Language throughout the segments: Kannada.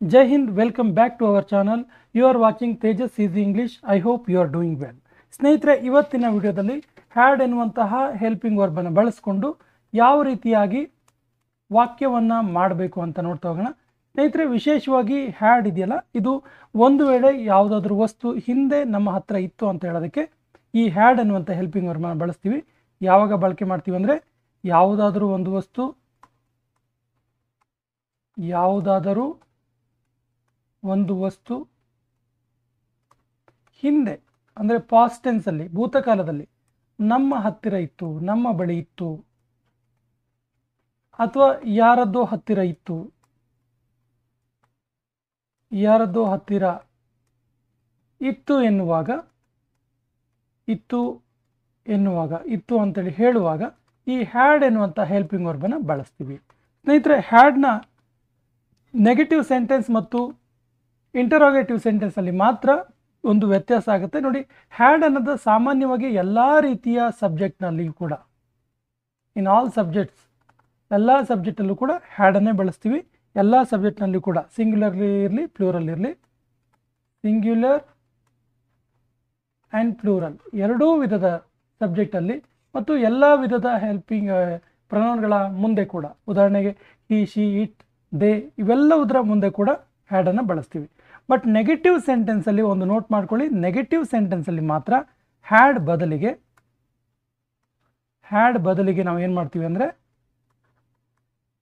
Jai Hind, welcome back to our channel. You are watching Tejas Easy English. I hope you are doing well. ಸ್ನೇಹಿತರೆ, ಇವತ್ತಿನ ವಿಡಿಯೋದಲ್ಲಿ ಹ್ಯಾಡ್ ಎನ್ನುವಂತಹ ಹೆಲ್ಪಿಂಗ್ ವರ್ಬನ್ನು ಬಳಸಿಕೊಂಡು ಯಾವ ರೀತಿಯಾಗಿ ವಾಕ್ಯವನ್ನು ಮಾಡಬೇಕು ಅಂತ ನೋಡ್ತಾ ಹೋಗೋಣ. ಸ್ನೇಹಿತರೆ, ವಿಶೇಷವಾಗಿ ಹ್ಯಾಡ್ ಇದೆಯಲ್ಲ, ಇದು ಒಂದು ವೇಳೆ ಯಾವುದಾದ್ರೂ ವಸ್ತು ಹಿಂದೆ ನಮ್ಮ ಹತ್ರ ಇತ್ತು ಅಂತ ಹೇಳೋದಕ್ಕೆ ಈ ಹ್ಯಾಡ್ ಎನ್ನುವಂಥ ಹೆಲ್ಪಿಂಗ್ ವರ್ಬನ್ನು ಬಳಸ್ತೀವಿ. ಯಾವಾಗ ಬಳಕೆ ಮಾಡ್ತೀವಿ ಅಂದರೆ, ಯಾವುದಾದರೂ ಒಂದು ವಸ್ತು ಹಿಂದೆ ಅಂದರೆ ಪಾಸ್ಟ್ ಟೆನ್ಸಲ್ಲಿ, ಭೂತಕಾಲದಲ್ಲಿ ನಮ್ಮ ಹತ್ತಿರ ಇತ್ತು, ನಮ್ಮ ಬಳಿ ಇತ್ತು, ಅಥವಾ ಯಾರದ್ದೋ ಹತ್ತಿರ ಇತ್ತು, ಇತ್ತು ಅಂತೇಳಿ ಹೇಳುವಾಗ ಈ ಹ್ಯಾಡ್ ಎನ್ನುವಂಥ ಹೆಲ್ಪಿಂಗ್ ವರ್ಬನ್ನು ಬಳಸ್ತೀವಿ. ಸ್ನೇಹಿತರೆ, ಹ್ಯಾಡ್ನ ನೆಗೆಟಿವ್ ಸೆಂಟೆನ್ಸ್ ಮತ್ತು ಇಂಟರೋಗೇಟಿವ್ ಸೆಂಟೆನ್ಸಲ್ಲಿ ಮಾತ್ರ ಒಂದು ವ್ಯತ್ಯಾಸ ಆಗುತ್ತೆ. ನೋಡಿ, ಹ್ಯಾಡ್ ಅನ್ನೋದು ಸಾಮಾನ್ಯವಾಗಿ ಎಲ್ಲ ರೀತಿಯ ಸಬ್ಜೆಕ್ಟ್ನಲ್ಲಿಯೂ ಕೂಡ, ಇನ್ ಆಲ್ ಸಬ್ಜೆಕ್ಟ್ಸ್, ಎಲ್ಲ ಸಬ್ಜೆಕ್ಟಲ್ಲೂ ಕೂಡ ಹ್ಯಾಡನ್ನೇ ಬಳಸ್ತೀವಿ. ಎಲ್ಲ ಸಬ್ಜೆಕ್ಟ್ನಲ್ಲೂ ಕೂಡ ಸಿಂಗ್ಯುಲರ್ಲಿ ಇರಲಿ, ಪ್ಲೂರಲ್ ಇರಲಿ, ಸಿಂಗ್ಯುಲರ್ ಆ್ಯಂಡ್ ಪ್ಲೂರಲ್ ಎರಡೂ ವಿಧದ ಸಬ್ಜೆಕ್ಟಲ್ಲಿ ಮತ್ತು ಎಲ್ಲ ವಿಧದ ಹೆಲ್ಪಿಂಗ್ ಪ್ರೊನೌನ್ಗಳ ಮುಂದೆ ಕೂಡ, ಉದಾಹರಣೆಗೆ ಹಿ, ಶಿ, ಇಟ್, ದೇ ಇವೆಲ್ಲವುದರ ಮುಂದೆ ಕೂಡ ಹ್ಯಾಡನ್ನು ಬಳಸ್ತೀವಿ. ಬಟ್ ನೆಗೆಟಿವ್ ಸೆಂಟೆನ್ಸಲ್ಲಿ ಒಂದು ನೋಟ್ ಮಾಡ್ಕೊಳ್ಳಿ, ನೆಗೆಟಿವ್ ಸೆಂಟೆನ್ಸಲ್ಲಿ ಮಾತ್ರ ಹ್ಯಾಡ್ ಬದಲಿಗೆ ನಾವು ಏನು ಮಾಡ್ತೀವಿ ಅಂದರೆ,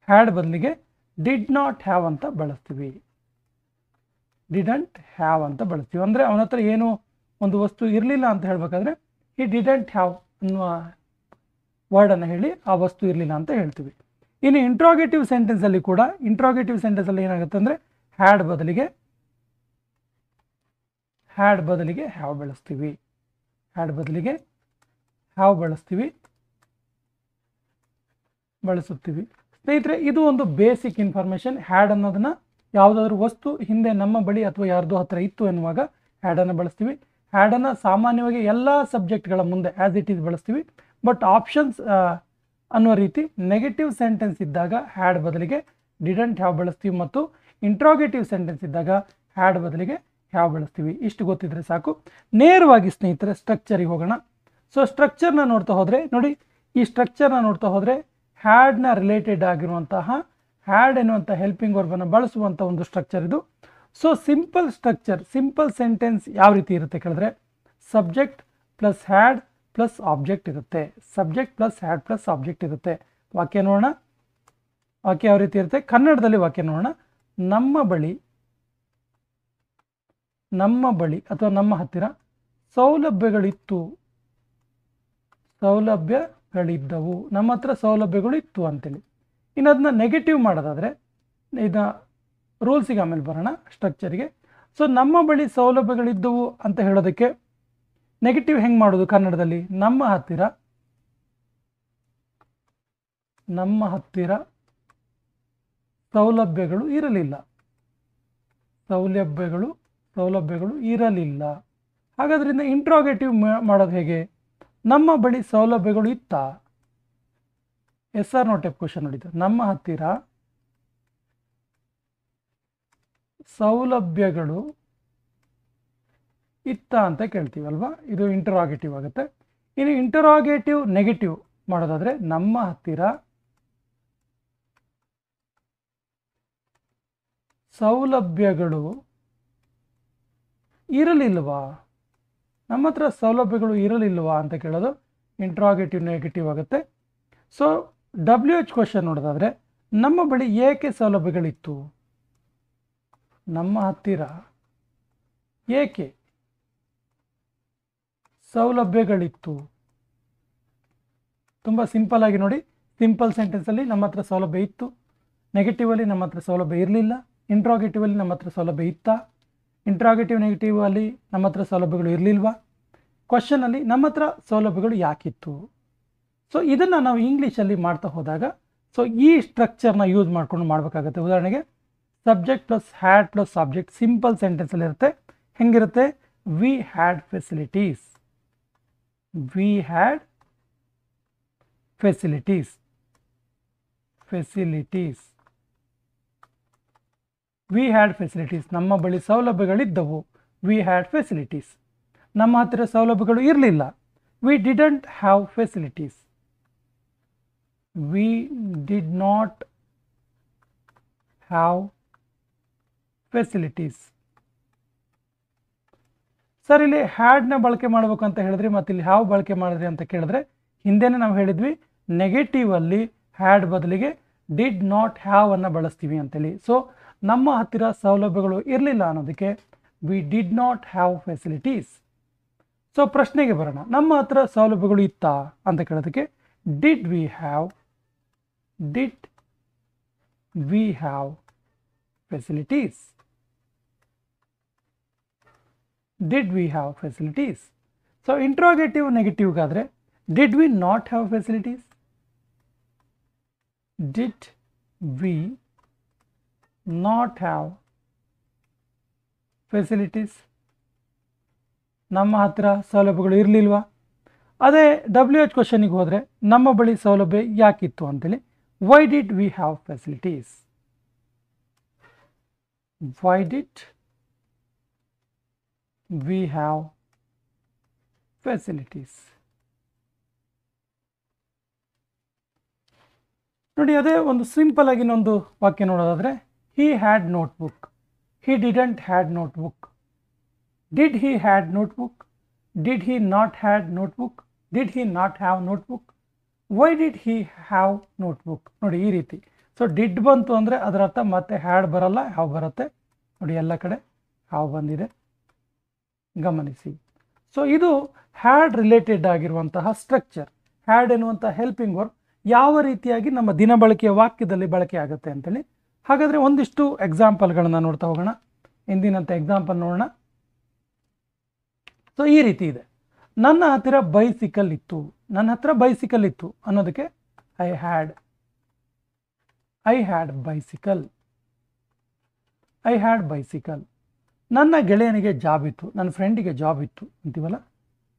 ಹ್ಯಾಡ್ ಬದಲಿಗೆ ಡಿಡ್ ನಾಟ್ ಹ್ಯಾವ್ ಅಂತ ಬಳಸ್ತೀವಿ. ಡಿಡಂಟ್ ಹ್ಯಾವ್ ಅಂತ ಬಳಸ್ತೀವಿ ಅಂದರೆ ಅವನ ಹತ್ರ ಏನು ಒಂದು ವಸ್ತು ಇರಲಿಲ್ಲ ಅಂತ ಹೇಳಬೇಕಾದ್ರೆ ಈ ಡಿಡಂಟ್ ಹ್ಯಾವ್ ಅನ್ನುವ ವರ್ಡನ್ನು ಹೇಳಿ ಆ ವಸ್ತು ಇರಲಿಲ್ಲ ಅಂತ ಹೇಳ್ತೀವಿ. ಇನ್ನು ಇಂಟ್ರಾಗೇಟಿವ್ ಸೆಂಟೆನ್ಸಲ್ಲಿ ಕೂಡ, ಇಂಟ್ರಾಗೇಟಿವ್ ಸೆಂಟೆನ್ಸಲ್ಲಿ ಏನಾಗುತ್ತೆ ಅಂದರೆ ಹ್ಯಾಡ್ ಬದಲಿಗೆ ಹ್ಯಾವ್ ಬಳಸ್ತೀವಿ. ಬಳಸುತ್ತೀವಿ. ಸ್ನೇಹಿತರೆ, ಇದು ಒಂದು ಬೇಸಿಕ್ ಇನ್ಫಾರ್ಮೇಷನ್. ಹ್ಯಾಡ್ ಅನ್ನೋದನ್ನ ಯಾವುದಾದ್ರೂ ವಸ್ತು ಹಿಂದೆ ನಮ್ಮ ಬಳಿ ಅಥವಾ ಯಾರ್ದೋ ಹತ್ರ ಇತ್ತು ಎನ್ನುವಾಗ ಹ್ಯಾಡನ್ನು ಬಳಸ್ತೀವಿ. ಹ್ಯಾಡನ್ನು ಸಾಮಾನ್ಯವಾಗಿ ಎಲ್ಲ ಸಬ್ಜೆಕ್ಟ್ಗಳ ಮುಂದೆ ಆ್ಯಸ್ ಇಟ್ ಈಸ್ ಬಳಸ್ತೀವಿ. ಬಟ್ ಆಪ್ಷನ್ಸ್ ಅನ್ನೋ ರೀತಿ ನೆಗೆಟಿವ್ ಸೆಂಟೆನ್ಸ್ ಇದ್ದಾಗ ಹ್ಯಾಡ್ ಬದಲಿಗೆ ಡಿಡಂಟ್ ಹ್ಯಾವ್ ಬಳಸ್ತೀವಿ ಮತ್ತು ಇಂಟ್ರಾಗೇಟಿವ್ ಸೆಂಟೆನ್ಸ್ ಇದ್ದಾಗ ಹ್ಯಾಡ್ ಬದಲಿಗೆ ಹ್ಯಾವ್ ಬಳಸ್ತೀವಿ. ಇಷ್ಟು ಗೊತ್ತಿದ್ರೆ ಸಾಕು. ನೇರವಾಗಿ ಸ್ನೇಹಿತರೆ ಸ್ಟ್ರಕ್ಚರಿಗೆ ಹೋಗೋಣ. ಸೊ ಸ್ಟ್ರಕ್ಚರ್ನ ನೋಡ್ತಾ ಹೋದರೆ ನೋಡಿ, ಈ ಸ್ಟ್ರಕ್ಚರ್ನ ನೋಡ್ತಾ ಹೋದರೆ ಹ್ಯಾಡ್ನ ರಿಲೇಟೆಡ್ ಆಗಿರುವಂತಹ ಹ್ಯಾಡ್ ಎನ್ನುವಂಥ ಹೆಲ್ಪಿಂಗ್ ವರ್ಬನ್ನು ಬಳಸುವಂಥ ಒಂದು ಸ್ಟ್ರಕ್ಚರ್ ಇದು. So simple structure, simple sentence ಯಾವ ರೀತಿ ಇರುತ್ತೆ ಕೇಳಿದ್ರೆ, subject plus had plus object ಇರುತ್ತೆ. Subject plus had plus object ಇರುತ್ತೆ. ವಾಕ್ಯ ನೋಡೋಣ. ವಾಕ್ಯ ಯಾವ ರೀತಿ ಇರುತ್ತೆ? ಕನ್ನಡದಲ್ಲಿ ವಾಕ್ಯ ನೋಡೋಣ. ನಮ್ಮ ಬಳಿ ಅಥವಾ ನಮ್ಮ ಹತ್ತಿರ ಸೌಲಭ್ಯಗಳಿದ್ದವು. ನಮ್ಮ ಹತ್ರ ಸೌಲಭ್ಯಗಳು ಇತ್ತು ಅಂತೇಳಿ. ಇನ್ನು ಅದನ್ನ ನೆಗೆಟಿವ್ ಮಾಡೋದಾದರೆ, ಇದನ್ನ ರೂಲ್ಸಿಗೆ ಆಮೇಲೆ ಬರೋಣ, ಸ್ಟ್ರಕ್ಚರಿಗೆ. ಸೊ ನಮ್ಮ ಬಳಿ ಸೌಲಭ್ಯಗಳಿದ್ದವು ಅಂತ ಹೇಳೋದಕ್ಕೆ ನೆಗೆಟಿವ್ ಹೆಂಗೆ ಮಾಡೋದು ಕನ್ನಡದಲ್ಲಿ? ನಮ್ಮ ಹತ್ತಿರ ಸೌಲಭ್ಯಗಳು ಇರಲಿಲ್ಲ. ಹಾಗಾದ್ರಿಂದ ಇಂಟ್ರಾಗೇಟಿವ್ ಮಾಡೋದು ಹೇಗೆ? ನಮ್ಮ ಬಳಿ ಸೌಲಭ್ಯಗಳು ಇತ್ತಾ? Yes or no type question ನೋಡಿದ್ದು. ನಮ್ಮ ಹತ್ತಿರ ಸೌಲಭ್ಯಗಳು ಇತ್ತ ಅಂತ ಕೇಳ್ತೀವಿ ಅಲ್ವಾ? ಇದು ಇಂಟರಾಗೇಟಿವ್ ಆಗುತ್ತೆ. ಇನ್ನು ಇಂಟರಾಗೇಟಿವ್ ನೆಗೆಟಿವ್ ಮಾಡೋದಾದ್ರೆ, ನಮ್ಮ ಹತ್ತಿರ ಸೌಲಭ್ಯಗಳು ಇರಲಿಲ್ವಾ? ನಮ್ಮ ಹತ್ರ ಸೌಲಭ್ಯಗಳು ಇರಲಿಲ್ವಾ ಅಂತ ಕೇಳೋದು ಇಂಟ್ರಾಗೇಟಿವ್ ನೆಗೆಟಿವ್ ಆಗುತ್ತೆ. ಸೊ WH ಕ್ವಶನ್ ನೋಡೋದಾದ್ರೆ, ನಮ್ಮ ಬಳಿ ಏಕೆ ಸೌಲಭ್ಯಗಳಿತ್ತು? ನಮ್ಮ ಹತ್ತಿರ ಏಕೆ ಸೌಲಭ್ಯಗಳಿತ್ತು? ತುಂಬ ಸಿಂಪಲ್ ಆಗಿ ನೋಡಿ, ಸಿಂಪಲ್ ಸೆಂಟೆನ್ಸಲ್ಲಿ ನಮ್ಮ ಹತ್ರ ಸೌಲಭ್ಯ ಇತ್ತು, ನೆಗೆಟಿವಲ್ಲಿ ನಮ್ಮ ಹತ್ರ ಸೌಲಭ್ಯ ಇರಲಿಲ್ಲ, ಇಂಟ್ರಾಗೇಟಿವಲ್ಲಿ ನಮ್ಮ ಹತ್ರ ಸೌಲಭ್ಯ ಇತ್ತಾ, ಇಂಟ್ರಾಗೇಟಿವ್ ನೆಗೆಟಿವ್ ಅಲ್ಲಿ ನಮ್ಮ ಹತ್ರ ಸೌಲಭ್ಯಗಳು ಇರಲಿಲ್ವಾ, ಕ್ವಶನಲ್ಲಿ ನಮ್ಮ ಹತ್ರ ಸೌಲಭ್ಯಗಳು ಯಾಕಿತ್ತು. ಸೊ ಇದನ್ನು ನಾವು ಇಂಗ್ಲೀಷಲ್ಲಿ ಮಾಡ್ತಾ ಹೋದಾಗ ಸೊ ಈ ಸ್ಟ್ರಕ್ಚರ್ನ ಯೂಸ್ ಮಾಡ್ಕೊಂಡು ಮಾಡಬೇಕಾಗುತ್ತೆ. ಉದಾಹರಣೆಗೆ subject plus had plus object simple ಸೆಂಟೆನ್ಸಲ್ಲಿ ಇರುತ್ತೆ. ಹೆಂಗಿರುತ್ತೆ? We had facilities. We had facilities, ನಮ್ಮ ಬಳಿ ಸೌಲಭ್ಯಗಳಿದ್ದವು. V had facilities. ನಮ್ಮ ಹತ್ತಿರ ಸೌಲಭ್ಯಗಳು ಇರಲಿಲ್ಲ. We didn't have facilities. We did not have facilities. Sir, ಇಲ್ಲಿ ಹ್ಯಾಡ್ನ ಬಳಕೆ ಮಾಡಬೇಕು ಅಂತ ಹೇಳಿದ್ರಿ, ಮತ್ತು ಇಲ್ಲಿ ಹ್ಯಾವ್ ಬಳಕೆ ಮಾಡಿದ್ರಿ ಅಂತ ಕೇಳಿದ್ರೆ, ಹಿಂದೆನೇ ನಾವು ಹೇಳಿದ್ವಿ ನೆಗೆಟಿವ್ ಅಲ್ಲಿ ಹ್ಯಾಡ್ ಬದಲಿಗೆ ಡಿಡ್ ನಾಟ್ ಹ್ಯಾವ್ ಅನ್ನು ಬಳಸ್ತೀವಿ ಅಂತೇಳಿ. ಸೊ ನಮ್ಮ ಹತ್ತಿರ ಸೌಲಭ್ಯಗಳು ಇರಲಿಲ್ಲ ಅನ್ನೋದಕ್ಕೆ we did not have facilities. So ಪ್ರಶ್ನೆಗೆ ಬರೋಣ, ನಮ್ಮ ಹತ್ರ ಸೌಲಭ್ಯಗಳು ಇತ್ತಾ ಅಂತ ಕೇಳೋದಕ್ಕೆ did we have facilities. Did we have facilities. So interrogative ನೆಗೆಟಿವ್ಗಾದರೆ did we not have facilities. Did we not have facilities. ನಮ್ಮ ಹತ್ತಿರ ಸೌಲಭ್ಯಗಳು ಇರಲಿಲ್ವಾ? ಅದೇ WH ಕ್ವಶನಿಗೆ ಹೋದರೆ ನಮ್ಮ ಬಳಿ ಸೌಲಭ್ಯ ಯಾಕಿತ್ತು ಅಂತೇಳಿ, why did we have facilities. Why did we have facilities. ನೋಡಿ, ಅದೇ ಒಂದು ಸಿಂಪಲ್ ಆಗಿ ಇನ್ನೊಂದು ವಾಕ್ಯ ನೋಡೋದಾದರೆ, he had notebook, he didn't had notebook. Did he had notebook, did he not had notebook, did he not have notebook, why did he have notebook. ನೋಡಿ ಈ ರೀತಿ. ಸೊ ಡಿಡ್ ಬಂತು ಅಂದರೆ ಅದರ ಅರ್ಥ ಮತ್ತೆ ಹ್ಯಾಡ್ ಬರಲ್ಲ, ಹ್ಯಾವ್ ಬರುತ್ತೆ. ನೋಡಿ ಎಲ್ಲ ಕಡೆ ಹ್ಯಾವ್ ಬಂದಿದೆ, ಗಮನಿಸಿ. ಸೊ ಇದು ಹ್ಯಾಡ್ ರಿಲೇಟೆಡ್ ಆಗಿರುವಂತಹ ಸ್ಟ್ರಕ್ಚರ್. ಹ್ಯಾಡ್ ಎನ್ನುವಂಥ ಹೆಲ್ಪಿಂಗ್ ವರ್ಕ್ ಯಾವ ರೀತಿಯಾಗಿ ನಮ್ಮ ದಿನಬಳಕೆಯ ವಾಕ್ಯದಲ್ಲಿ ಬಳಕೆ ಆಗುತ್ತೆ ಅಂತೇಳಿ. ಹಾಗಾದರೆ ಒಂದಿಷ್ಟು ಎಕ್ಸಾಂಪಲ್ಗಳನ್ನು ನೋಡ್ತಾ ಹೋಗೋಣ. ಇಂದಿನಂತೆ ಎಕ್ಸಾಂಪಲ್ ನೋಡೋಣ. ಸೊ ಈ ರೀತಿ ಇದೆ, ನನ್ನ ಹತ್ತಿರ ಬೈಸಿಕಲ್ ಇತ್ತು. ನನ್ನ ಹತ್ರ ಬೈಸಿಕಲ್ ಇತ್ತು ಅನ್ನೋದಕ್ಕೆ I had bicycle. I had bicycle. ನನ್ನ ಗೆಳೆಯನಿಗೆ ಜಾಬ್ ಇತ್ತು, ನನ್ನ ಫ್ರೆಂಡಿಗೆ ಜಾಬ್ ಇತ್ತು ಅಂತೀವಲ್ಲ,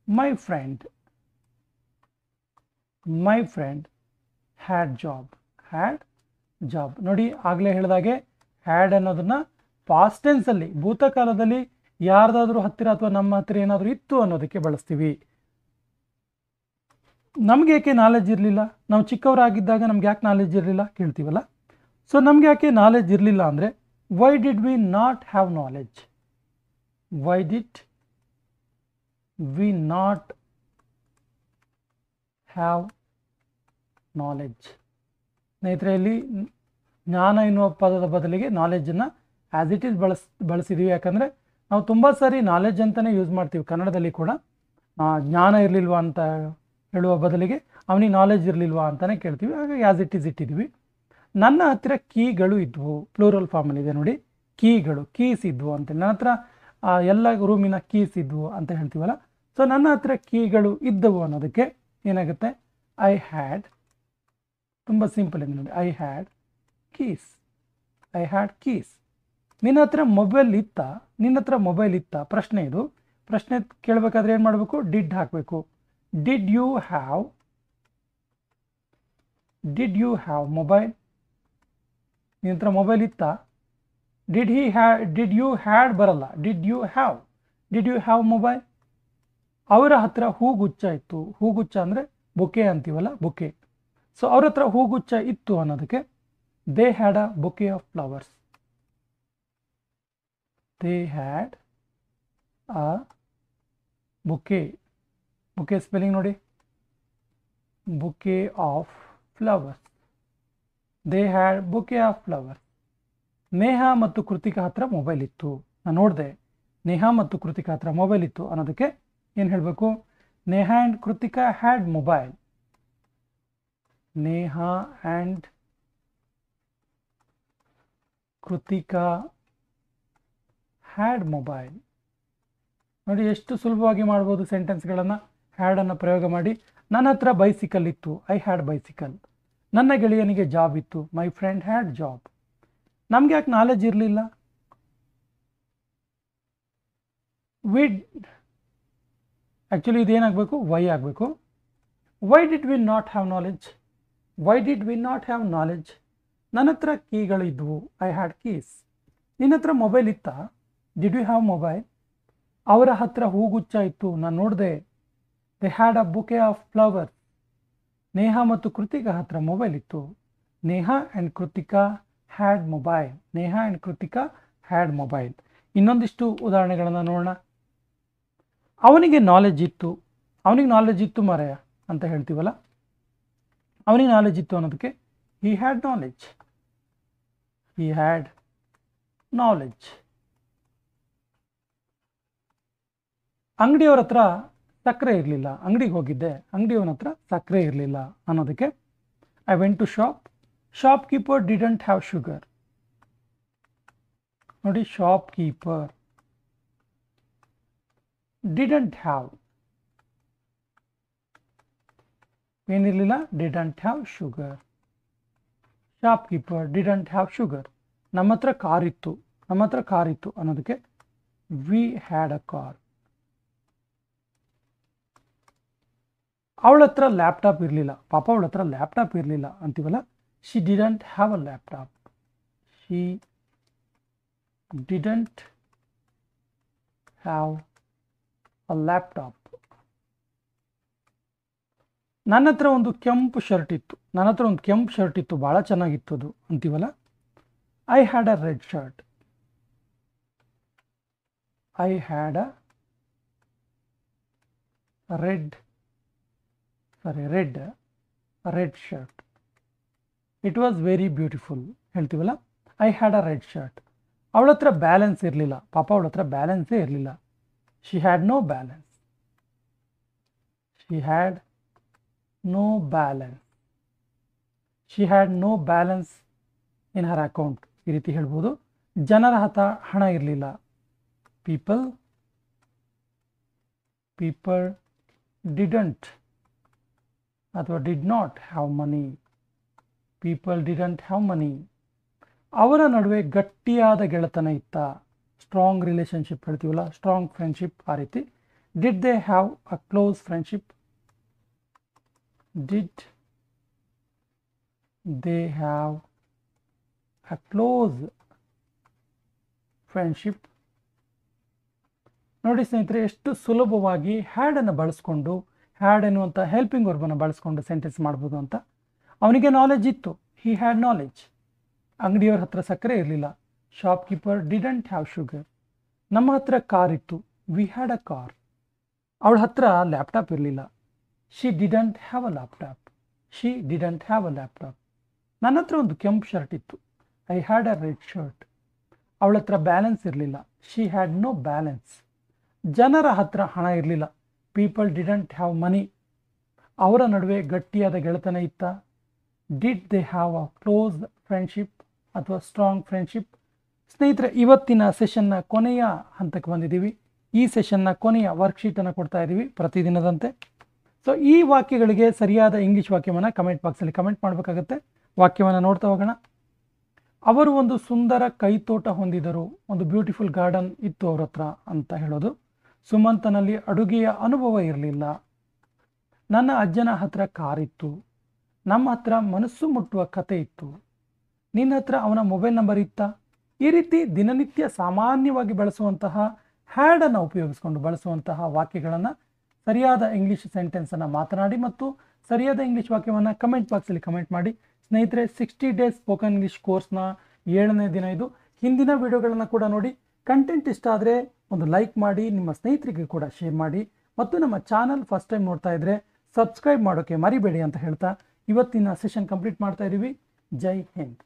ಮೈ ಫ್ರೆಂಡ್ ಹ್ಯಾಡ್ ಜಾಬ್. ನೋಡಿ ಆಗಲೇ ಹೇಳಿದಾಗೆ ಹ್ಯಾಡ್ ಅನ್ನೋದನ್ನ ಪಾಸ್ಟ್ ಟೆನ್ಸಲ್ಲಿ, ಭೂತಕಾಲದಲ್ಲಿ ಯಾರ್ದಾದ್ರೂ ಹತ್ತಿರ ಅಥವಾ ನಮ್ಮ ಹತ್ತಿರ ಏನಾದರೂ ಇತ್ತು ಅನ್ನೋದಕ್ಕೆ ಬಳಸ್ತೀವಿ. ನಮ್ಗೆ ಯಾಕೆ ನಾಲೆಜ್ ಇರಲಿಲ್ಲ? ನಾವು ಚಿಕ್ಕವರಾಗಿದ್ದಾಗ ನಮ್ಗೆ ಯಾಕೆ ನಾಲೆಜ್ ಇರಲಿಲ್ಲ ಕೇಳ್ತೀವಲ್ಲ. ಸೊ ನಮ್ಗೆ ಯಾಕೆ ನಾಲೆಜ್ ಇರಲಿಲ್ಲ ಅಂದರೆ why did we not have knowledge. Why did we not have knowledge. ಸ್ನೇಹಿತರೆ, ಇಲ್ಲಿ ಜ್ಞಾನ ಎನ್ನುವ ಪದದ ಬದಲಿಗೆ ನಾಲೆಜನ್ನು ಆ್ಯಸ್ ಇಟ್ ಈಸ್ ಬಳಸಿದ್ದೀವಿ. ಯಾಕಂದರೆ ನಾವು ತುಂಬ ಸಾರಿ ನಾಲೆಜ್ ಅಂತಲೇ ಯೂಸ್ ಮಾಡ್ತೀವಿ ಕನ್ನಡದಲ್ಲಿ ಕೂಡ. ಜ್ಞಾನ ಇರಲಿಲ್ವಾ ಅಂತ ಹೇಳುವ ಬದಲಿಗೆ ಅವನಿಗೆ ನಾಲೆಜ್ ಇರಲಿಲ್ವಾ ಅಂತಲೇ ಕೇಳ್ತೀವಿ. ಹಾಗಾಗಿ ಆ್ಯಸ್ ಇಟ್ ಈಸ್ ಇಟ್ಟಿದ್ದೀವಿ. ನನ್ನ ಹತ್ತಿರ ಕೀಗಳು ಇದ್ವು, ಪ್ಲೂರಲ್ ಫಾರ್ಮಲ್ಲಿದೆ ನೋಡಿ, ಕೀಸ್ ಇದ್ವು ಅಂತ. ನನ್ನ ಹತ್ರ ಎಲ್ಲ ರೂಮಿನ ಕೀಸ್ ಇದ್ವು ಅಂತ ಹೇಳ್ತೀವಲ್ಲ. ಸೊ ನನ್ನ ಹತ್ರ ಕೀಗಳು ಇದ್ದವು ಅನ್ನೋದಕ್ಕೆ ಏನಾಗುತ್ತೆ, ಐ ಹ್ಯಾಡ್. ತುಂಬ ಸಿಂಪಲ್ ಇದೆ ನೋಡಿ, ಐ ಹ್ಯಾಡ್ ಕೀಸ್. ನಿನ್ನ ಹತ್ರ ಮೊಬೈಲ್ ಇತ್ತಾ ಪ್ರಶ್ನೆ ಇದು. ಪ್ರಶ್ನೆ ಕೇಳಬೇಕಾದ್ರೆ ಏನು ಮಾಡಬೇಕು, ಡಿಡ್ ಹಾಕಬೇಕು. Did you have mobile. ನಿನ್ನ ಹತ್ರ ಮೊಬೈಲ್ ಇತ್ತಾ? ಡಿಡ್ ಯು ಹ್ಯಾಡ್ ಬರಲ್ಲ, ಡಿಡ್ ಯು ಹ್ಯಾವ್ ಮೊಬೈಲ್. ಅವರ ಹತ್ರ ಹೂಗುಚ್ಛ ಇತ್ತು. ಹೂಗುಚ್ಛ ಅಂದರೆ ಬೊಕೆ ಅಂತೀವಲ್ಲ, ಬೊಕೆ. ಸೊ ಅವ್ರ ಹತ್ರ ಹೂಗುಚ್ಛ ಇತ್ತು ಅನ್ನೋದಕ್ಕೆ they had a bouquet of flowers. They had a bouquet spelling ನೋಡಿ, bouquet of flowers. They had bouquet of flowers. Neha ಮತ್ತು ಕೃತಿಕಾ ಹತ್ರ ಮೊಬೈಲ್ ಇತ್ತು. ನಾನು ನೋಡಿದೆ, ನೇಹ ಮತ್ತು ಕೃತಿಕಾ ಹತ್ರ ಮೊಬೈಲ್ ಇತ್ತು ಅನ್ನೋದಕ್ಕೆ ಏನು ಹೇಳಬೇಕು, Neha and Kritika had mobile. Neha and Kritika had mobile. ನೋಡಿ ಎಷ್ಟು ಸುಲಭವಾಗಿ ಮಾಡ್ಬೋದು ಸೆಂಟೆನ್ಸ್ಗಳನ್ನು ಹ್ಯಾಡನ್ನು ಪ್ರಯೋಗ ಮಾಡಿ. ನನ್ನ ಹತ್ರ ಬೈಸಿಕಲ್ ಇತ್ತು, ಐ ಹ್ಯಾಡ್ ಬೈಸಿಕಲ್. ನನ್ನ ಗೆಳೆಯನಿಗೆ ಜಾಬ್ ಇತ್ತು, ಮೈ ಫ್ರೆಂಡ್ ಹ್ಯಾಡ್ ಜಾಬ್. ನಮ್ಗೆ ಯಾಕೆ ನಾಲೆಜ್ ಇರಲಿಲ್ಲ? ಆ್ಯಕ್ಚುಲಿ ಇದೇನಾಗಬೇಕು, ವೈ ಆಗಬೇಕು. Why did we not have knowledge. ನನ್ನ ಹತ್ರ ಕೀಗಳು ಇದ್ವು, ಐ ಹ್ಯಾಡ್ ಕೀಸ್. ನಿನ್ನ ಹತ್ರ ಮೊಬೈಲ್ ಇತ್ತಾ? Did you have mobile? ಅವರ ಹತ್ರ ಹೂಗುಚ್ಛ ಇತ್ತು, ನಾನು ನೋಡಿದೆ. They had a bouquet of flower. Neha ಮತ್ತು ಕೃತಿಕಾ ಹತ್ರ ಮೊಬೈಲ್ ಇತ್ತು. Neha and Kritika had mobile. Neha and Kritika had mobile. ಇನ್ನೊಂದಿಷ್ಟು ಉದಾಹರಣೆಗಳನ್ನು ನೋಡೋಣ. ಅವನಿಗೆ ನಾಲೆಜ್ ಇತ್ತು. ಅವನಿಗೆ ನಾಲೆಜ್ ಇತ್ತು ಮಾರಾಯ ಅಂತ ಹೇಳ್ತೀವಲ್ಲ, ಅವನಿಗೆ ನಾಲೆಜ್ ಇತ್ತು ಅನ್ನೋದಕ್ಕೆ he had knowledge. He had knowledge. ಅಂಗಡಿಯವ್ರ ಹತ್ರ ಸಕ್ಕರೆ ಇರಲಿಲ್ಲ. ಅಂಗಡಿಗೆ ಹೋಗಿದ್ದೆ, ಅಂಗಡಿಯವನ ಹತ್ರ ಸಕ್ಕರೆ ಇರಲಿಲ್ಲ ಅನ್ನೋದಕ್ಕೆ I went to shop. Shopkeeper didn't have sugar. ನೋಡಿ, ಶಾಪ್ ಕೀಪರ್ ಡಿಡಂಟ್ ಹ್ಯಾವ್, ಏನಿರಲಿಲ್ಲ, didn't have sugar. Shopkeeper didn't have sugar. ನಮ್ಮ ಹತ್ರ ಕಾರ್ ಇತ್ತು, ನಮ್ಮ ಹತ್ರ ಕಾರ್ ಇತ್ತು ಅನ್ನೋದಕ್ಕೆ ವಿ ಹ್ಯಾಡ್ ಅ ಕಾರ್. ಅವಳ ಹತ್ರ ಲ್ಯಾಪ್ಟಾಪ್ ಇರಲಿಲ್ಲ. ಪಾಪ ಅವಳ ಹತ್ರ ಲ್ಯಾಪ್ಟಾಪ್ ಇರಲಿಲ್ಲ ಅಂತೀವಲ್ಲ, she didn't have a laptop. She didn't have a laptop. ನನ್ನ ಹತ್ರ ಒಂದು ಕೆಂಪು ಶರ್ಟ್ ಇತ್ತು. ನನ್ನ ಹತ್ರ ಒಂದು ಕೆಂಪು ಶರ್ಟ್ ಇತ್ತು, ಭಾಳ ಚೆನ್ನಾಗಿತ್ತು ಅದು ಅಂತೀವಲ್ಲ, I had a red shirt. I had a red shirt. It was very beautiful ಹೇಳ್ತೀವಲ್ಲ, I had a red shirt. ಅವಳ ಹತ್ರ ಬ್ಯಾಲೆನ್ಸ್ ಇರಲಿಲ್ಲ. ಪಾಪ ಅವಳ ಹತ್ರ ಬ್ಯಾಲೆನ್ಸೇ ಇರಲಿಲ್ಲ. She had no balance. She had no balance. She had no balance in her account. ಈ ರೀತಿ ಹೇಳ್ಬೋದು. ಜನರ ಹತ್ರ ಹಣ ಇರಲಿಲ್ಲ. ಪೀಪಲ್ ಡಿಡಂಟ್ ಅಥವಾ did not have money. People didn't have money. ಅವರ ನಡುವೆ ಗಟ್ಟಿಯಾದ ಗೆಳೆತನ ಇತ್ತ. ಸ್ಟ್ರಾಂಗ್ ರಿಲೇಷನ್ಶಿಪ್ ಹೇಳ್ತೀವಲ್ಲ, ಸ್ಟ್ರಾಂಗ್ ಫ್ರೆಂಡ್ಶಿಪ್, ಆ ರೀತಿ. Did they have a close friendship. Did they have a close friendship. ನೋಡಿ ಸ್ನೇಹಿತರೆ, ಎಷ್ಟು ಸುಲಭವಾಗಿ ಹ್ಯಾಡನ್ನು ಬಳಸ್ಕೊಂಡು, ಹ್ಯಾಡ್ ಎನ್ನುವಂಥ ಹೆಲ್ಪಿಂಗ್ ವರ್ಬನ್ನು ಬಳಸ್ಕೊಂಡು ಸೆಂಟೆನ್ಸ್ ಮಾಡ್ಬೋದು ಅಂತ. ಅವನಿಗೆ ನಾಲೆಜ್ ಇತ್ತು, ಹಿ ಹ್ಯಾಡ್ ನಾಲೆಜ್. ಅಂಗಡಿಯವ್ರ ಹತ್ರ ಸಕ್ಕರೆ ಇರಲಿಲ್ಲ, shop keeper didn't have sugar. ನಮ್ಮ ಹತ್ರ ಕಾರ್ ಇತ್ತು, ವಿ ಹ್ಯಾಡ್ ಅ ಕಾರ್. ಅವಳ ಹತ್ರ ಲ್ಯಾಪ್ಟಾಪ್ ಇರಲಿಲ್ಲ, she didn't have a laptop. She didn't have a laptop. ನನ್ನ ಹತ್ರ ಒಂದು ಕೆಂಪು ಶರ್ಟ್ ಇತ್ತು, I had a red shirt. ಅವಳ ಹತ್ರ ಬ್ಯಾಲೆನ್ಸ್ ಇರಲಿಲ್ಲ, ಶಿ ಹ್ಯಾಡ್ ನೋ ಬ್ಯಾಲೆನ್ಸ್. ಜನರ ಹತ್ರ ಹಣ ಇರಲಿಲ್ಲ, ಪೀಪಲ್ ಡಿಡಂಟ್ ಹ್ಯಾವ್ ಮನಿ. ಅವರ ನಡುವೆ ಗಟ್ಟಿಯಾದ ಗೆಳೆತನ ಇತ್ತ, did they have a close friendship ಅಥವಾ ಸ್ಟ್ರಾಂಗ್ ಫ್ರೆಂಡ್ಶಿಪ್. ಸ್ನೇಹಿತರೆ, ಇವತ್ತಿನ ಸೆಷನ್ನ ಕೊನೆಯ ಹಂತಕ್ಕೆ ಬಂದಿದ್ದೀವಿ. ಈ ಸೆಷನ್ನ ಕೊನೆಯ ವರ್ಕ್ಶೀಟನ್ನು ಕೊಡ್ತಾ ಇದ್ದೀವಿ ಪ್ರತಿದಿನದಂತೆ. ಸೊ ಈ ವಾಕ್ಯಗಳಿಗೆ ಸರಿಯಾದ ಇಂಗ್ಲೀಷ್ ವಾಕ್ಯವನ್ನು ಕಮೆಂಟ್ ಬಾಕ್ಸಲ್ಲಿ ಕಮೆಂಟ್ ಮಾಡಬೇಕಾಗತ್ತೆ. ವಾಕ್ಯವನ್ನು ನೋಡ್ತಾ ಹೋಗೋಣ. ಅವರು ಒಂದು ಸುಂದರ ಕೈತೋಟ ಹೊಂದಿದರು. ಒಂದು ಬ್ಯೂಟಿಫುಲ್ ಗಾರ್ಡನ್ ಇತ್ತು ಅವ್ರ ಹತ್ರ ಅಂತ ಹೇಳೋದು. ಸುಮಂತನಲ್ಲಿ ಅಡುಗೆಯ ಅನುಭವ ಇರಲಿಲ್ಲ. ನನ್ನ ಅಜ್ಜನ ಹತ್ರ ಕಾರಿತ್ತು. ನಮ್ಮ ಹತ್ರ ಮನಸ್ಸು ಮುಟ್ಟುವ ಕತೆ ಇತ್ತು. ನಿನ್ನ ಹತ್ರ ಅವನ ಮೊಬೈಲ್ ನಂಬರ್ ಇತ್ತಾ? ಈ ರೀತಿ ದಿನನಿತ್ಯ ಸಾಮಾನ್ಯವಾಗಿ ಬಳಸುವಂತಹ ಹ್ಯಾಡನ್ನು ಉಪಯೋಗಿಸಿಕೊಂಡು ಬಳಸುವಂತಹ ವಾಕ್ಯಗಳನ್ನು ಸರಿಯಾದ ಇಂಗ್ಲೀಷ್ ಸೆಂಟೆನ್ಸನ್ನು ಮಾತನಾಡಿ ಮತ್ತು ಸರಿಯಾದ ಇಂಗ್ಲೀಷ್ ವಾಕ್ಯವನ್ನು ಕಮೆಂಟ್ ಬಾಕ್ಸಲ್ಲಿ ಕಮೆಂಟ್ ಮಾಡಿ. ಸ್ನೇಹಿತರೆ, 60 ಡೇಸ್ ಸ್ಪೋಕನ್ ಇಂಗ್ಲೀಷ್ ಕೋರ್ಸ್ನ 7ನೇ ದಿನ ಇದು. ಹಿಂದಿನ ವಿಡಿಯೋಗಳನ್ನು ಕೂಡ ನೋಡಿ. ಕಂಟೆಂಟ್ ಇಷ್ಟ ಆದರೆ ಒಂದು ಲೈಕ್ ಮಾಡಿ, ನಿಮ್ಮ ಸ್ನೇಹಿತರಿಗೆ ಕೂಡ ಶೇರ್ ಮಾಡಿ ಮತ್ತು ನಮ್ಮ ಚಾನಲ್ ಫಸ್ಟ್ ಟೈಮ್ ನೋಡ್ತಾ ಇದ್ದರೆ ಸಬ್ಸ್ಕ್ರೈಬ್ ಮಾಡೋಕ್ಕೆ ಮರಿಬೇಡಿ ಅಂತ ಹೇಳ್ತಾ ಇವತ್ತಿನ ಸೆಷನ್ ಕಂಪ್ಲೀಟ್ ಮಾಡ್ತಾ ಇದ್ದೀವಿ. ಜೈ ಹಿಂದ್.